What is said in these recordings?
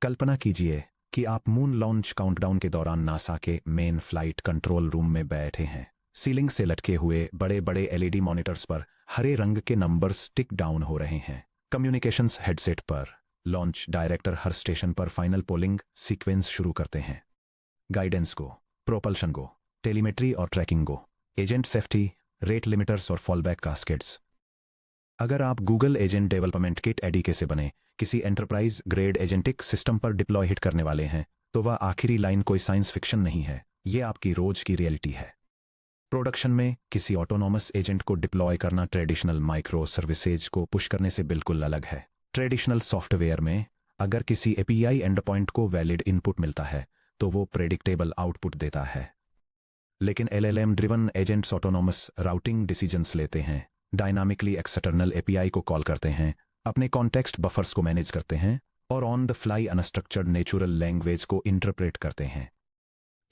कल्पना कीजिए कि आप मून लॉन्च काउंटडाउन के दौरान नासा के मेन फ्लाइट कंट्रोल रूम में बैठे हैं। सीलिंग से लटके हुए बड़े बड़े एलईडी मॉनिटर्स पर हरे रंग के नंबर्स टिक डाउन हो रहे हैं। कम्युनिकेशंस हेडसेट पर लॉन्च डायरेक्टर हर स्टेशन पर फाइनल पोलिंग सीक्वेंस शुरू करते हैं। गाइडेंस को, प्रोपल्शन को, टेलीमेट्री और ट्रैकिंग को, एजेंट सेफ्टी, रेट लिमिटर्स और फॉलबैक कास्केड्स। अगर आप गूगल एजेंट डेवलपमेंट किट एडीके से बने किसी एंटरप्राइज ग्रेड एजेंटिक सिस्टम पर डिप्लॉय हिट करने वाले हैं, तो वह आखिरी लाइन कोई साइंस फिक्शन नहीं है, ये आपकी रोज की रियलिटी है। प्रोडक्शन में किसी ऑटोनॉमस एजेंट को डिप्लॉय करना ट्रेडिशनल माइक्रो सर्विसेज को पुश करने से बिल्कुल अलग है। ट्रेडिशनल सॉफ्टवेयर में अगर किसी एपीआई एंड पॉइंट को वैलिड इनपुट मिलता है तो वो प्रेडिक्टेबल आउटपुट देता है। लेकिन LLM driven agents autonomous routing decisions लेते हैं, डायनामिकली एक्सटर्नल एपीआई को कॉल करते हैं, अपने कॉन्टेक्स्ट बफर्स को मैनेज करते हैं और on the fly unstructured natural language को इंटरप्रेट करते हैं।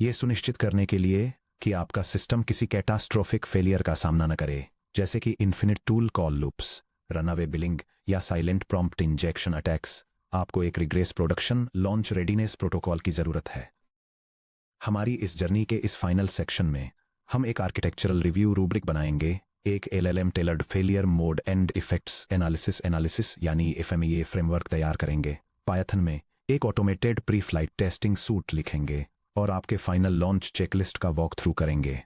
ये सुनिश्चित करने के लिए कि आपका सिस्टम किसी कैटास्ट्रोफिक फेलियर का सामना न करे, जैसे कि infinite tool call loops, runaway billing या साइलेंट प्रॉम्प्ट इंजेक्शन अटैक्स, आपको एक rigorous production launch readiness protocol की जरूरत है। हमारी इस जर्नी के इस फाइनल सेक्शन में हम एक आर्किटेक्चरल रिव्यू रूब्रिक बनाएंगे, एक LLM tailored failure mode and effects analysis यानी एफएमईए फ्रेमवर्क तैयार करेंगे, पायथन में एक automated pre flight testing suite लिखेंगे और आपके फाइनल लॉन्च चेकलिस्ट का वॉक थ्रू करेंगे।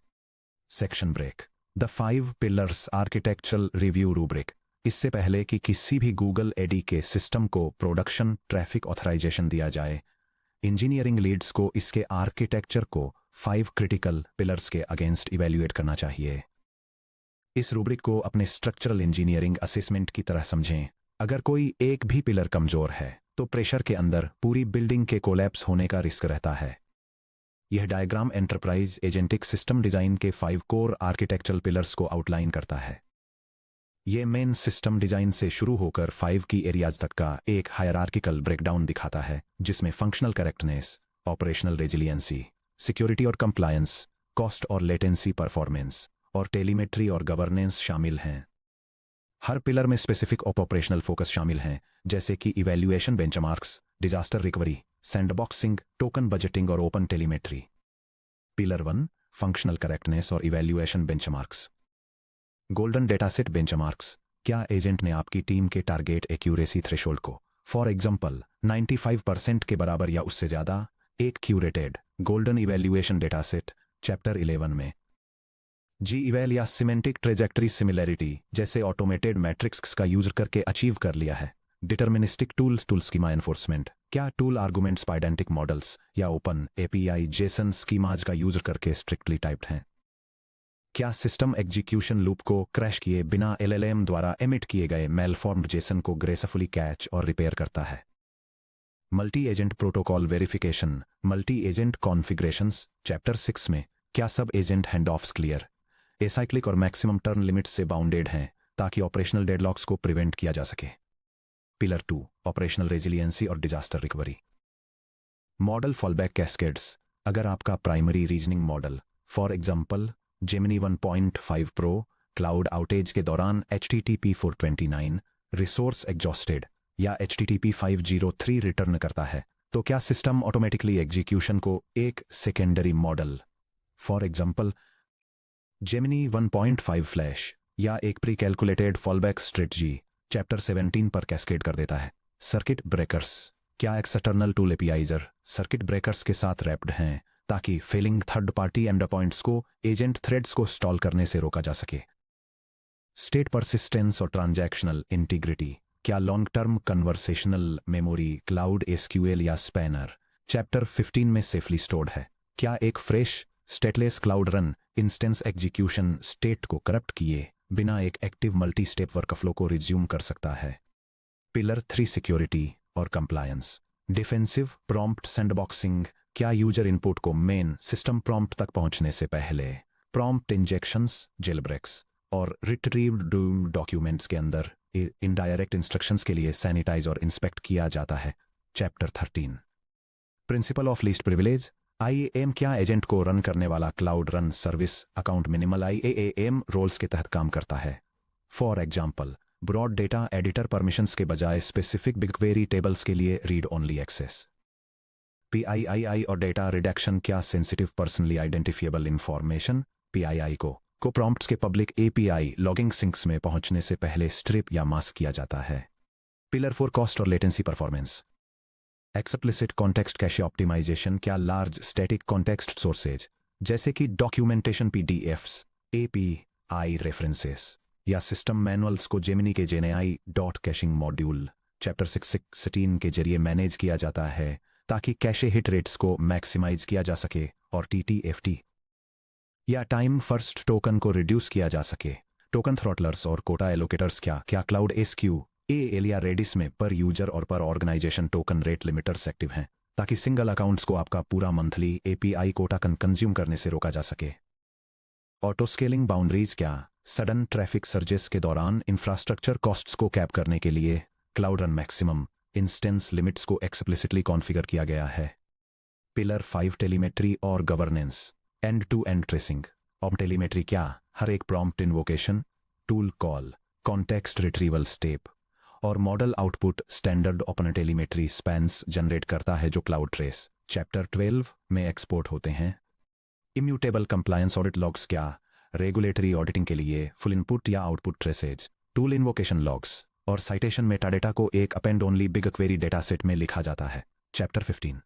Section break, the 5 pillars architectural review rubric. इससे पहले कि किसी भी गूगल एडी के सिस्टम को प्रोडक्शन ट्रैफिक ऑथराइजेशन दिया जाए, इंजीनियरिंग लीड्स को इसके आर्किटेक्चर को 5 क्रिटिकल पिलर्स के अगेंस्ट इवैल्यूएट करना चाहिए। इस रूब्रिक को अपने स्ट्रक्चरल इंजीनियरिंग असेसमेंट की तरह समझें। अगर कोई एक भी पिलर कमजोर है तो प्रेशर के अंदर पूरी बिल्डिंग के कोलैप्स होने का रिस्क रहता है। यह diagram enterprise agentic system design के 5 कोर आर्किटेक्चरल पिलर्स को आउटलाइन करता है। यह मेन सिस्टम डिजाइन से शुरू होकर 5 की एरियाज तक का एक हायरार्किकल ब्रेकडाउन दिखाता है, जिसमें functional correctness, operational resiliency, security और कंप्लायंस, कॉस्ट और लेटेंसी परफॉर्मेंस और टेलीमेट्री और गवर्नेंस शामिल हैं। हर पिलर में स्पेसिफिक ऑपरेशनल फोकस शामिल हैं, जैसे कि evaluation benchmarks, disaster recovery, sandboxing, token budgeting और open telemetry. Pillar 1, functional correctness और evaluation benchmarks. Golden dataset benchmarks, क्या एजेंट ने आपकी टीम के टारगेट एक्यूरेसी थ्रेशोल्ड को, फॉर एग्जांपल 95% के बराबर या उससे ज्यादा? एक curated golden evaluation dataset chapter 11 में जी इवैल या सिमेंटिक ट्रेजेक्टरी सिमिलैरिटी जैसे ऑटोमेटेड मैट्रिक्स का यूज करके अचीव कर लिया है। डिटर्मिनिस्टिक टूल स्कीमा एनफोर्समेंट, क्या टूल आर्गुमेंट्स पाइडेंटिक मॉडल्स या ओपन एपीआई जेसन स्कीमाज का यूज करके स्ट्रिक्टली टाइप्ड हैं? क्या सिस्टम एग्जीक्यूशन लूप को क्रैश किए बिना एलएलएम द्वारा एमिट किए गए मेलफॉर्म्ड जेसन को ग्रेसफुली कैच और रिपेयर करता है? Multi agent protocol verification, multi agent configurations chapter 6 में क्या सब agent hand offs clear, acyclic और मैक्सिमम टर्न लिमिट्स से बाउंडेड हैं ताकि ऑपरेशनल डेडलॉक्स को प्रिवेंट किया जा सके? पिलर 2, ऑपरेशनल रेजिलियंसी और disaster recovery. Model fallback cascades, अगर आपका primary reasoning model for example Gemini 1.5 pro cloud outage के दौरान HTTP 429 रिसोर्स एग्जॉस्टेड या HTTP 503 रिटर्न करता है, तो क्या सिस्टम ऑटोमेटिकली एग्जीक्यूशन को एक secondary model for example Gemini 1.5 flash या एक pre calculated fallback strategy chapter 17 पर कैस्केड कर देता है? सर्किट ब्रेकर्स, क्या external tool APIs are circuit breakers के साथ रैप्ड हैं ताकि failing third party end points को एजेंट थ्रेड्स को स्टॉल करने से रोका जा सके? स्टेट परसिस्टेंस और ट्रांजैक्शनल इंटीग्रिटी, क्या long term conversational memory cloud SQL या स्पैनर चैप्टर 15 में सेफली स्टोर्ड है? क्या एक fresh stateless cloud run instance execution state को करप्ट किए बिना एक एक्टिव मल्टी स्टेप वर्कफ्लो को रिज्यूम कर सकता है? पिलर 3, सिक्योरिटी और कंप्लायंस, डिफेंसिव प्रॉम्प्ट सैंडबॉक्सिंग, क्या यूजर इनपुट को मेन सिस्टम प्रॉम्प्ट तक पहुंचने से पहले प्रॉम्प्ट इंजेक्शंस, जेलब्रेक्स और रिट्रीव्ड डॉक्यूमेंट्स के अंदर इनडायरेक्ट इंस्ट्रक्शंस के लिए सैनिटाइज और इंस्पेक्ट किया जाता है? Chapter 13, principle of least privilege, IAM, क्या एजेंट को रन करने वाला cloud run service account minimal IAM roles के तहत काम करता है? For example broad data editor permissions के बजाय स्पेसिफिक बिगक्वेरी टेबल्स के लिए रीड ओनली एक्सेस। PII और डेटा रिडक्शन क्या sensitive personally identifiable information PII को प्रॉम्प्ट्स के पब्लिक API लॉगिंग सिंक्स में पहुंचने से पहले स्ट्रिप या मास्क किया जाता है। पिलर 4 कॉस्ट और latency performance. Explicit context cache optimisation क्या लार्ज स्टैटिक कॉन्टेक्स्ट सोर्सेज जैसे कि डॉक्यूमेंटेशन PDFs, API रेफरेंसेस या सिस्टम मैनुअल्स को जेमिनी के genai dot caching module chapter 616 के जरिए मैनेज किया जाता है ताकि कैशे हिट रेट्स को मैक्सिमाइज किया जा सके और TTFT या टाइम फर्स्ट टोकन को रिड्यूस किया जा सके। टोकन थ्रॉटलर्स और कोटा एलोकेटर्स क्या क्लाउड SQL या रेडिस में पर यूजर और पर organisation token rate limiters active हैं ताकि सिंगल अकाउंट्स को आपका पूरा मंथली API कोटा कंज्यूम करने से रोका जा सके। ऑटो स्केलिंग बाउंड्रीज क्या सडन ट्रैफिक सर्जेस के दौरान इंफ्रास्ट्रक्चर कॉस्ट्स को कैप करने के लिए cloud run maximum instance limits को एक्सप्लिसिटली कॉन्फ़िगर किया गया है। पिलर 5 टेलीमेट्री और governance. End to end tracing. Telemetry क्या हर एक prompt invocation, tool call, context retrieval step और model output standard open telemetry spans generate करता है जो क्लाउड ट्रेस चैप्टर 12 में एक्सपोर्ट होते हैं। इम्यूटेबल कंप्लायंस ऑडिट लॉग्स क्या रेगुलेटरी ऑडिटिंग के लिए फुल इनपुट या output traces, tool invocation logs और साइटेशन मेटाडेटा को एक append only big query data set में लिखा जाता है chapter 15।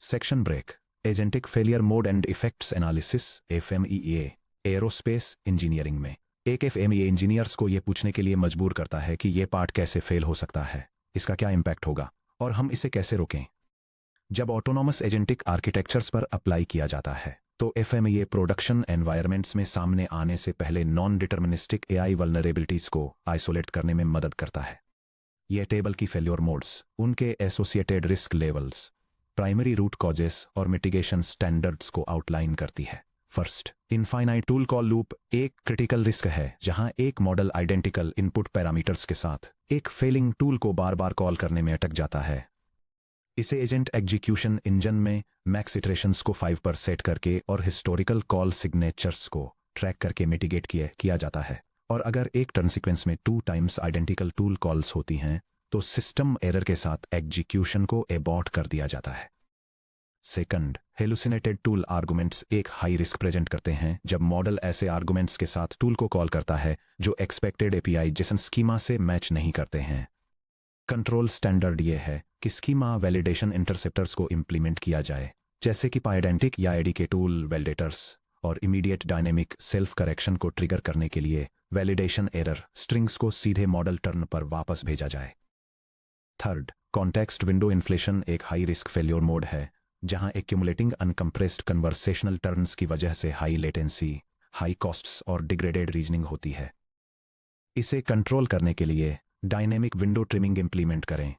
Section break. Agentic failure mode and effects analysis FMEA। Aerospace engineering में एक FMEA इंजीनियर्स को यह पूछने के लिए मजबूर करता है कि यह पार्ट कैसे फेल हो सकता है, इसका क्या इंपैक्ट होगा और हम इसे कैसे रोकें। जब ऑटोनॉमस एजेंटिक आर्किटेक्चर्स पर अप्लाई किया जाता है तो FMEA प्रोडक्शन एनवायरनमेंट्स में सामने आने से पहले नॉन डिटर्मिनिस्टिक AI वल्नरेबिलिटीज को आइसोलेट करने में मदद करता है। यह टेबल की फेल्योर मोड्स, उनके associated risk levels, primary root causes और मिटिगेशन स्टैंडर्ड्स को आउटलाइन करती है। First, infinite tool call loop एक क्रिटिकल रिस्क है जहां एक मॉडल आइडेंटिकल इनपुट पैरामीटर्स के साथ एक फेलिंग टूल को बार बार कॉल करने में अटक जाता है। इसे एजेंट एग्जीक्यूशन इंजन में मैक्स इटरेशंस को 5 पर सेट करके और हिस्टोरिकल कॉल सिग्नेचर्स को ट्रैक करके मिटिगेट किया जाता है। और अगर एक टर्न सीक्वेंस में 2 टाइम्स आइडेंटिकल टूल कॉल्स होती हैं तो सिस्टम एरर के साथ एग्जीक्यूशन को एबॉर्ट कर दिया जाता है। सेकंड, हेलुसिनेटेड टूल आर्गुमेंट्स एक हाई रिस्क प्रेजेंट करते हैं जब मॉडल ऐसे आर्गुमेंट्स के साथ टूल को कॉल करता है जो एक्सपेक्टेड API JSON स्कीमा से मैच नहीं करते हैं। कंट्रोल स्टैंडर्ड ये है कि स्कीमा वैलिडेशन इंटरसेप्टर्स को इंप्लीमेंट किया जाए जैसे कि पाइडेंटिक या ADK टूल वैलिडेटर्स और इमीडिएट डायनेमिक सेल्फ करेक्शन को ट्रिगर करने के लिए वैलिडेशन एरर स्ट्रिंग्स को सीधे मॉडल टर्न पर वापस भेजा जाए। थर्ड, कॉन्टेक्स्ट विंडो इन्फ्लेशन एक हाई रिस्क फेल्योर मोड है जहां एक्यूमुलेटिंग अनकंप्रेस्ड कन्वर्सेशनल टर्न्स की वजह से हाई लेटेंसी, हाई कॉस्ट्स और डिग्रेडेड रीजनिंग होती है। इसे कंट्रोल करने के लिए डायनेमिक विंडो ट्रिमिंग इंप्लीमेंट करें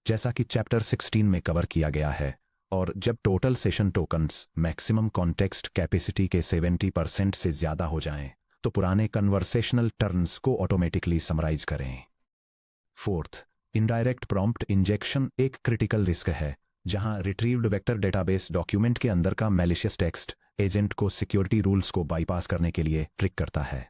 जैसा कि चैप्टर 16 में कवर किया गया है, और जब total session tokens maximum context capacity के 70% से ज्यादा हो जाएं तो पुराने कन्वर्सेशनल टर्न्स को ऑटोमेटिकली समराइज करें। फोर्थ, इनडायरेक्ट प्रॉम्प्ट इंजेक्शन एक क्रिटिकल रिस्क है जहां रिट्रीव्ड वेक्टर डेटाबेस डॉक्यूमेंट के अंदर का मैलिशियस टेक्स्ट एजेंट को सिक्योरिटी रूल्स को बाईपास करने के लिए ट्रिक करता है।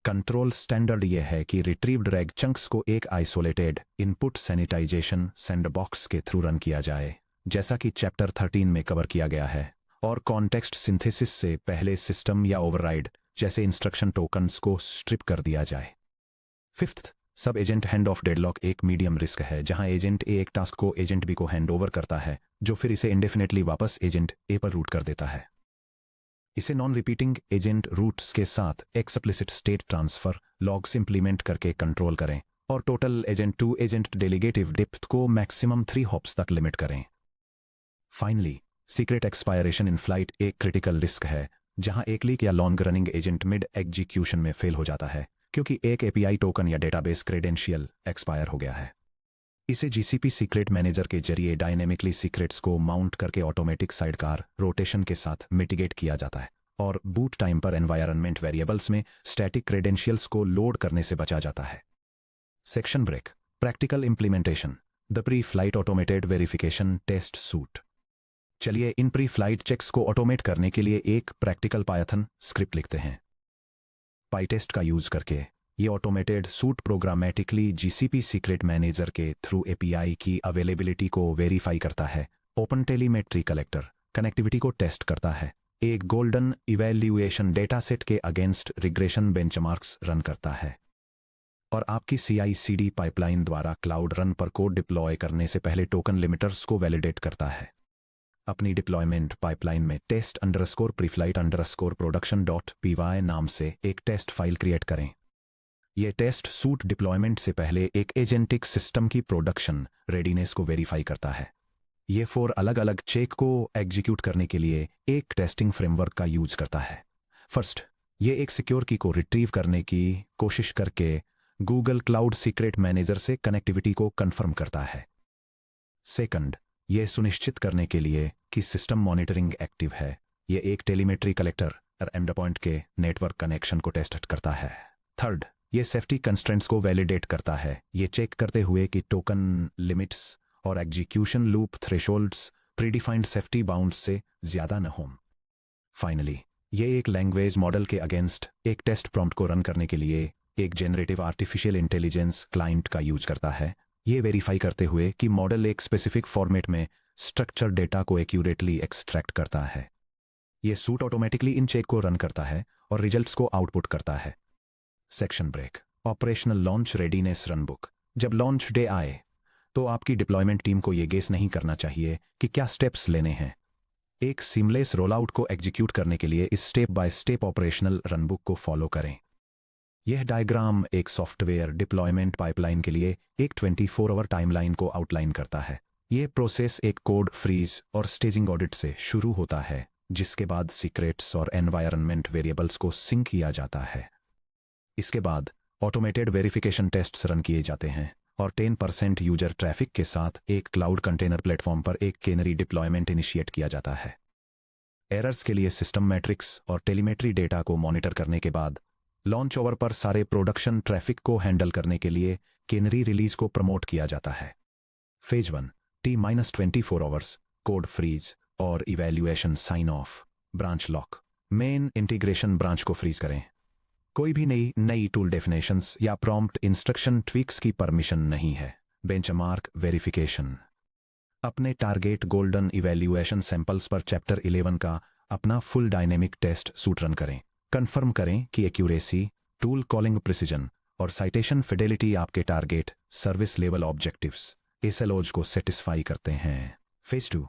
कंट्रोल स्टैंडर्ड यह है कि रिट्रीव्ड रैग चंक्स को एक आइसोलेटेड इनपुट सैनिटाइजेशन सैंडबॉक्स के थ्रू रन किया जाए जैसा कि चैप्टर 13 में कवर किया गया है, और कॉन्टेक्स्ट सिंथेसिस से पहले सिस्टम या ओवरराइड जैसे इंस्ट्रक्शन टोकन्स को स्ट्रिप कर दिया जाए। फिफ्थ, सब एजेंट हैंड ऑफ डेडलॉक एक मीडियम रिस्क है जहां एजेंट A एक टास्क को एजेंट B को हैंड ओवर करता है जो फिर इसे इंडेफिनेटली वापस एजेंट A पर रूट कर देता है। इसे नॉन रिपीटिंग एजेंट रूट्स के साथ explicit state transfer logs implement करके कंट्रोल करें और total agent to agent delegative depth को मैक्सिमम 3 हॉप्स तक लिमिट करें। Finally, secret expiration in flight एक क्रिटिकल रिस्क है जहां एक लीक या long running agent mid execution में फेल हो जाता है क्योंकि एक API टोकन या डेटाबेस क्रेडेंशियल एक्सपायर हो गया है। इसे GCP सीक्रेट मैनेजर के जरिए डायनेमिकली सीक्रेट्स को माउंट करके ऑटोमेटिक साइडकार रोटेशन के साथ मिटिगेट किया जाता है और बूट टाइम पर एनवायरनमेंट वेरिएबल्स में स्टैटिक क्रेडेंशियल्स को लोड करने से बचा जाता है। Section break. Practical implementation the pre flight automated verification test suite. चलिए इन प्री फ्लाइट चेक्स को ऑटोमेट करने के लिए एक प्रैक्टिकल पायथन स्क्रिप्ट लिखते हैं। पाइटेस्ट का यूज करके ये automated suit programmatically GCP secret manager के थ्रू API की अवेलेबिलिटी को वेरीफाई करता है ओपन टेलीमेट्री कलेक्टर कनेक्टिविटी को टेस्ट करता है। एक गोल्डन इवैल्यूएशन डेटा सेट के अगेंस्ट रिग्रेशन बेंचमार्क्स रन करता है और आपकी CI/CD पाइपलाइन द्वारा क्लाउड रन पर कोड डिप्लॉय करने से पहले टोकन लिमिटर्स को वैलिडेट करता है। अपनी डिप्लॉयमेंट पाइपलाइन में test_preflight_production.py नाम से एक टेस्ट फाइल क्रिएट करें। यह टेस्ट सूट डिप्लॉयमेंट से पहले एक एजेंटिक सिस्टम की प्रोडक्शन रेडीनेस को वेरीफाई करता है। ये 4 अलग अलग चेक को एग्जीक्यूट करने के लिए एक टेस्टिंग फ्रेमवर्क का यूज करता है। फर्स्ट, ये एक सिक्योर की को रिट्रीव करने की कोशिश करके गूगल क्लाउड सीक्रेट मैनेजर से कनेक्टिविटी को कंफर्म करता है। सेकंड, यह सुनिश्चित करने के लिए कि सिस्टम मॉनिटरिंग एक्टिव है, यह एक टेलीमेट्री कलेक्टर और एंडपॉइंट के नेटवर्क कनेक्शन को टेस्ट करता है। थर्ड, यह सेफ्टी कंस्ट्रेंट्स को वैलिडेट करता है, यह चेक करते हुए कि टोकन लिमिट्स और execution loop thresholds predefined safety bounds से ज्यादा न हों। फाइनली, यह एक लैंग्वेज मॉडल के अगेंस्ट एक टेस्ट प्रॉम्प्ट को रन करने के लिए एक जेनरेटिव आर्टिफिशियल इंटेलिजेंस क्लाइंट का यूज करता है, ये वेरीफाई करते हुए कि मॉडल एक स्पेसिफिक फॉर्मेट में स्ट्रक्चर डेटा को एक्यूरेटली एक्सट्रैक्ट करता है। यह सूट ऑटोमेटिकली इन चेक को रन करता है और रिजल्ट्स को आउटपुट करता है। Section break. Operational launch readiness runbook. जब लॉन्च डे आए तो आपकी डिप्लॉयमेंट टीम को यह गेस नहीं करना चाहिए कि क्या स्टेप्स लेने हैं। एक सीमलेस रोलआउट को एग्जीक्यूट करने के लिए इस स्टेप बाय स्टेप ऑपरेशनल रनबुक को फॉलो करें। यह डायग्राम एक सॉफ्टवेयर डिप्लॉयमेंट पाइपलाइन के लिए एक 24 आवर टाइमलाइन को आउटलाइन करता है। यह प्रोसेस एक कोड फ्रीज और स्टेजिंग ऑडिट से शुरू होता है, जिसके बाद सीक्रेट्स और एनवायरनमेंट वेरिएबल्स को सिंक किया जाता है। इसके बाद ऑटोमेटेड वेरिफिकेशन टेस्ट्स रन किए जाते हैं और 10% यूजर ट्रैफिक के साथ एक क्लाउड कंटेनर प्लेटफॉर्म पर एक कैनरी डिप्लॉयमेंट इनिशिएट किया जाता है। एरर्स के लिए सिस्टम मैट्रिक्स और टेलीमेट्री डेटा को मॉनिटर करने के बाद लॉन्च ओवर पर सारे प्रोडक्शन ट्रैफिक को हैंडल करने के लिए कैनरी रिलीज को प्रमोट किया जाता है। Phase 1 T-24 hours code freeze और evaluation sign off. Branch lock. Main integration branch को फ्रीज करें। कोई भी नई टूल डेफिनेशंस या प्रॉम्प्ट इंस्ट्रक्शन ट्वीक्स की परमिशन नहीं है। Benchmark verification. अपने टारगेट गोल्डन इवैल्यूएशन सैंपल्स पर चैप्टर 11 का अपना full dynamic test suite run करें। कंफर्म करें कि एक्यूरेसी, टूल कॉलिंग प्रिसिजन और साइटेशन फिडेलिटी आपके target service level objectives SLOs को सेटिस्फाई करते हैं। फेज 2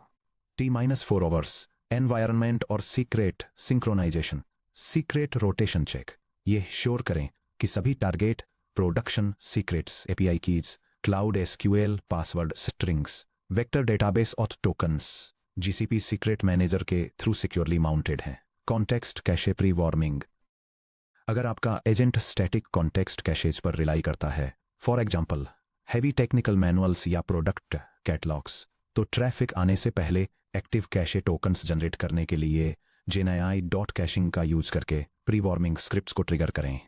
T-4 आवर्स एनवायरनमेंट और secret synchronisation. Secret rotation check. यह श्योर करें कि सभी target production secrets, API keys, cloud SQL password strings, vector database और टोकन्स GCP सीक्रेट मैनेजर के थ्रू सिक्योरली माउंटेड हैं। Context cache pre warming. अगर आपका एजेंट स्टैटिक कॉन्टेक्स्ट कैशेज पर रिलाई करता है, for example heavy technical manuals या product catalogues, तो ट्रैफिक आने से पहले एक्टिव कैशे टोकन्स जनरेट करने के लिए GenAI.caching का यूज करके प्री वार्मिंग स्क्रिप्ट्स को ट्रिगर करें।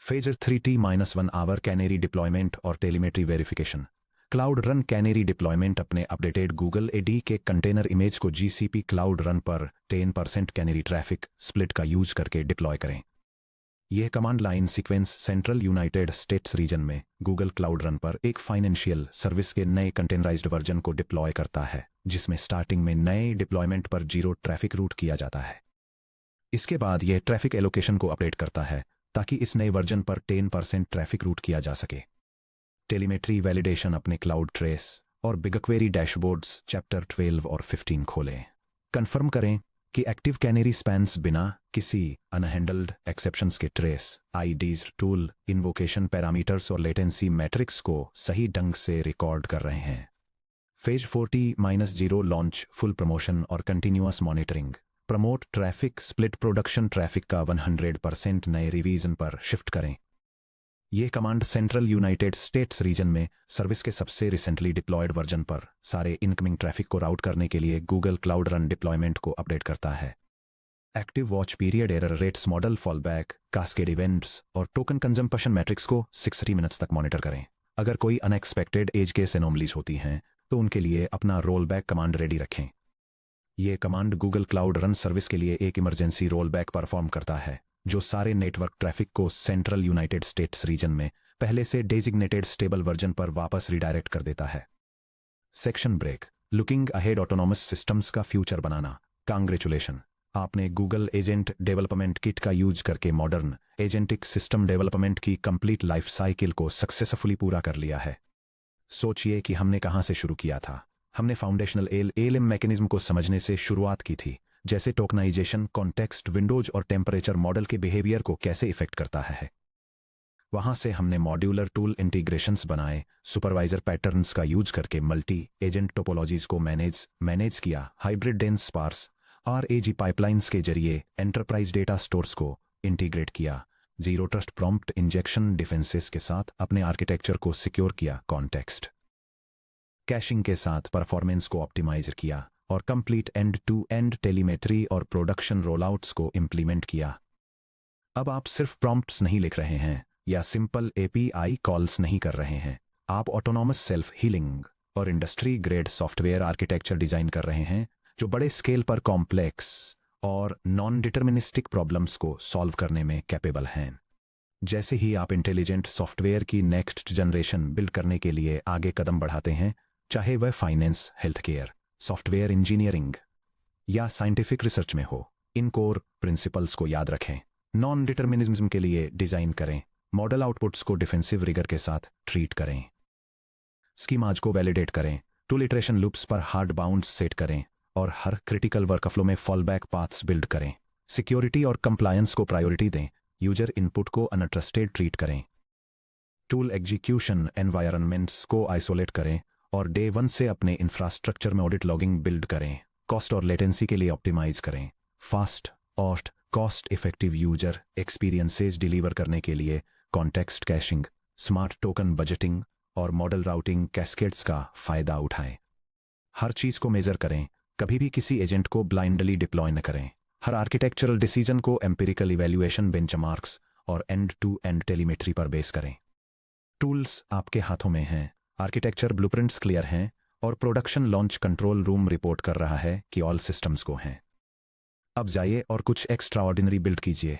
Phase 3 T-1 hour canary deployment और telemetry verification. Cloud run canary deployment अपने अपडेटेड गूगल AD के कंटेनर इमेज को GCP क्लाउड रन पर 10% कैनरी ट्रैफिक स्प्लिट का यूज करके डिप्लॉय करें। यह command line sequence central United States region में गूगल क्लाउड रन पर एक फाइनेंशियल सर्विस के नए कंटेनराइज्ड वर्जन को डिप्लॉय करता है, जिसमें स्टार्टिंग में नए डिप्लॉयमेंट पर 0 ट्रैफिक रूट किया जाता है। इसके बाद यह ट्रैफिक एलोकेशन को अपडेट करता है ताकि इस नए वर्जन पर 10% ट्रैफिक रूट किया जा सके। Telemetry validation. अपने क्लाउड ट्रेस और बिगक्वेरी डैशबोर्ड्स चैप्टर 12 और 15 खोलें। कंफर्म करें कि एक्टिव कैनरी स्पैन्स बिना किसी अनहैंडल्ड एक्सेप्शंस के trace IDs, tool invocation parameters और लेटेंसी मैट्रिक्स को सही ढंग से रिकॉर्ड कर रहे हैं। Phase 4 T-0 launch full promotion और continuous monitoring. Promote traffic split production traffic का 100% नए रिवीजन पर शिफ्ट करें। यह command central United States region में सर्विस के सबसे रिसेंटली डिप्लॉयड वर्जन पर सारे इनकमिंग ट्रैफिक को राउट करने के लिए गूगल क्लाउड रन डिप्लॉयमेंट को अपडेट करता है। Active watch period, error rates, model fallback, cascade events और टोकन कंजम्पशन मैट्रिक्स को 60 मिनट्स तक मॉनिटर करें। अगर कोई अनएक्सपेक्टेड एज केस एनोमलीज होती हैं तो उनके लिए अपना रोल बैक कमांड रेडी रखें। यह command Google cloud run service के लिए एक इमरजेंसी रोल बैक परफॉर्म करता है, जो सारे नेटवर्क ट्रैफिक को सेंट्रल यूनाइटेड स्टेट्स रीजन में पहले से डेजिग्नेटेड स्टेबल वर्जन पर वापस रिडायरेक्ट कर देता है। Section break. Looking ahead autonomous systems का फ्यूचर बनाना। कांग्रेचुलेशन, आपने गूगल एजेंट डेवलपमेंट किट का यूज करके मॉडर्न एजेंटिक सिस्टम डेवलपमेंट की कंप्लीट लाइफ साइकिल को सक्सेसफुली पूरा कर लिया है। सोचिए कि हमने कहां से शुरू किया था। हमने फाउंडेशनल एलएम मैकेनिज्म को समझने से शुरुआत की थी, जैसे टोकनाइजेशन, कॉन्टेक्स्ट विंडोज और टेम्परेचर मॉडल के बिहेवियर को कैसे इफेक्ट करता है। वहां से हमने मॉड्यूलर टूल इंटीग्रेशंस बनाए, सुपरवाइजर पैटर्न्स का यूज करके मल्टी एजेंट टोपोलॉजीज को मैनेज किया, hybrid dense sparse RAG pipelines के जरिए एंटरप्राइज डेटा स्टोर्स को इंटीग्रेट किया, zero trust prompt injection defences के साथ अपने आर्किटेक्चर को सिक्योर किया, कॉन्टेक्स्ट कैशिंग के साथ परफॉर्मेंस को ऑप्टिमाइज किया और complete end to end telemetry और प्रोडक्शन रोलआउट्स को इंप्लीमेंट किया। अब आप सिर्फ प्रॉम्प्ट्स नहीं लिख रहे हैं या सिंपल एपीआई कॉल्स नहीं कर रहे हैं, आप ऑटोनॉमस सेल्फ हीलिंग और industry grade software architecture design कर रहे हैं जो बड़े स्केल पर कॉम्प्लेक्स और नॉन डिटर्मिनिस्टिक प्रॉब्लम्स को सॉल्व करने में कैपेबल हैं। जैसे ही आप इंटेलिजेंट सॉफ्टवेयर की नेक्स्ट जनरेशन बिल्ड करने के लिए आगे कदम बढ़ाते हैं, चाहे वह finance, health care, software engineering या साइंटिफिक रिसर्च में हो, इन कोर प्रिंसिपल्स को याद रखें। नॉन डिटर्मिनिज्म के लिए डिजाइन करें, मॉडल आउटपुट्स को डिफेंसिव रिगर के साथ ट्रीट करें, स्कीमाज को वैलिडेट करें, टूल इटरेशन लूप्स पर हार्ड बाउंड्स सेट करें और हर क्रिटिकल वर्कफ्लो में फॉलबैक पाथ्स बिल्ड करें। सिक्योरिटी और कंप्लायंस को प्रायोरिटी दें, यूजर इनपुट को अनट्रस्टेड ट्रीट करें, टूल एग्जीक्यूशन एनवायरनमेंट्स को आइसोलेट करें और डे वन से अपने इंफ्रास्ट्रक्चर में ऑडिट लॉगिंग बिल्ड करें, कॉस्ट और लेटेंसी के लिए ऑप्टिमाइज करें, फास्ट और cost effective user experiences deliver करने के लिए context caching, smart token budgeting और मॉडल राउटिंग कैस्केड्स का फायदा उठाएं। हर चीज को मेजर करें, कभी भी किसी एजेंट को ब्लाइंडली डिप्लॉय न करें। हर आर्किटेक्चरल डिसीजन को एम्पिरिकल इवैल्यूएशन, बेंचमार्क्स और एंड टू एंड टेलीमेट्री पर बेस करें। टूल्स आपके हाथों में हैं, आर्किटेक्चर ब्लूप्रिंट्स क्लियर हैं और production launch control room report कर रहा है कि ऑल सिस्टम्स को हैं। अब जाइए और कुछ एक्स्ट्रा ऑर्डिनरी बिल्ड कीजिए।